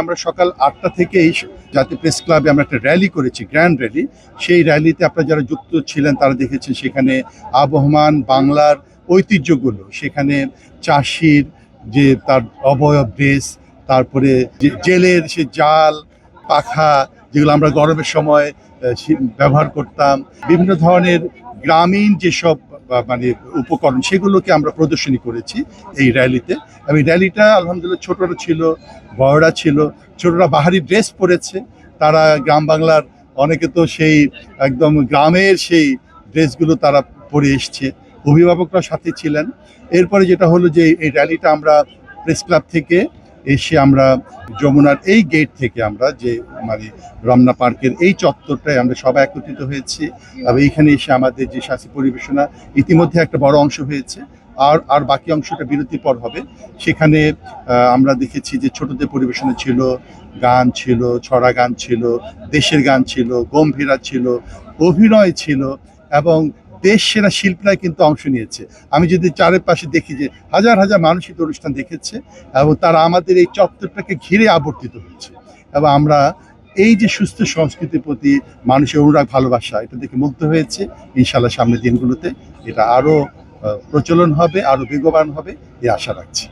আমরা সকাল ৮টা থেকেই জাতীয় প্রেস ক্লাবে আমরা একটা র্যালি করেছি, গ্র্যান্ড র্যালি। সেই র্যালিতে আপনারা যারা যুক্ত ছিলেন তারা দেখেছেন সেখানে আবহমান বাংলার ঐতিহ্যগুলো, সেখানে চাষির যে তার অবয়ব ড্রেস, তারপরে জেলের সে জাল পাখা যেগুলো আমরা গরমের সময় ব্যবহার করতাম, বিভিন্ন ধরনের গ্রামীণ যেসব মানে উপকরণ সেগুলোকে আমরা প্রদর্শনী করেছি এই র্যালিতে। এবং র্যালিটা আলহামদুলিল্লাহ ছোটরা ছিল, বড়রা ছিল। ছোটরা বাহারি ড্রেস পরেছে, তারা গ্রাম বাংলার অনেকে তো সেই একদম গ্রামের সেই ড্রেসগুলো তারা পরে এসছে, অভিভাবকরা সাথে ছিলেন। এরপরে যেটা হলো যে এই র্যালিটা আমরা প্রেস ক্লাব থেকে এসে আমরা যমুনার এই গেট থেকে আমরা যে মানে রমনা পার্কের এই চত্বরটায় আমরা সবাই একত্রিত হয়েছি। এবং এইখানে এসে আমাদের যে শাস্তি পরিবেশনা ইতিমধ্যে একটা বড় অংশ হয়েছে, আর বাকি অংশটা বিরতির পর হবে। সেখানে আমরা দেখেছি যে ছোটদের পরিবেশনা ছিল, গান ছিল, ছড়া গান ছিল, দেশের গান ছিল, গম্ভীরা ছিল, অভিনয় ছিল এবং দেশ সেরা শিল্পীরা কিন্তু অংশ নিয়েছে। আমি যদি চারপাশে দেখি যে হাজার হাজার মানুষই অনুষ্ঠান দেখেছে এবং তারা আমাদের এই চত্বরটাকে ঘিরে আবর্তিত হয়েছে। এবং আমরা এই যে সুস্থ সংস্কৃতির প্রতি মানুষের অনুরাগ ভালোবাসা, এটা দেখে মুগ্ধ হয়েছে। ইনশাল্লাহ সামনের দিনগুলোতে এটা আরো প্রচলন হবে, আরো বেগবান হবে, এই আশা রাখছি।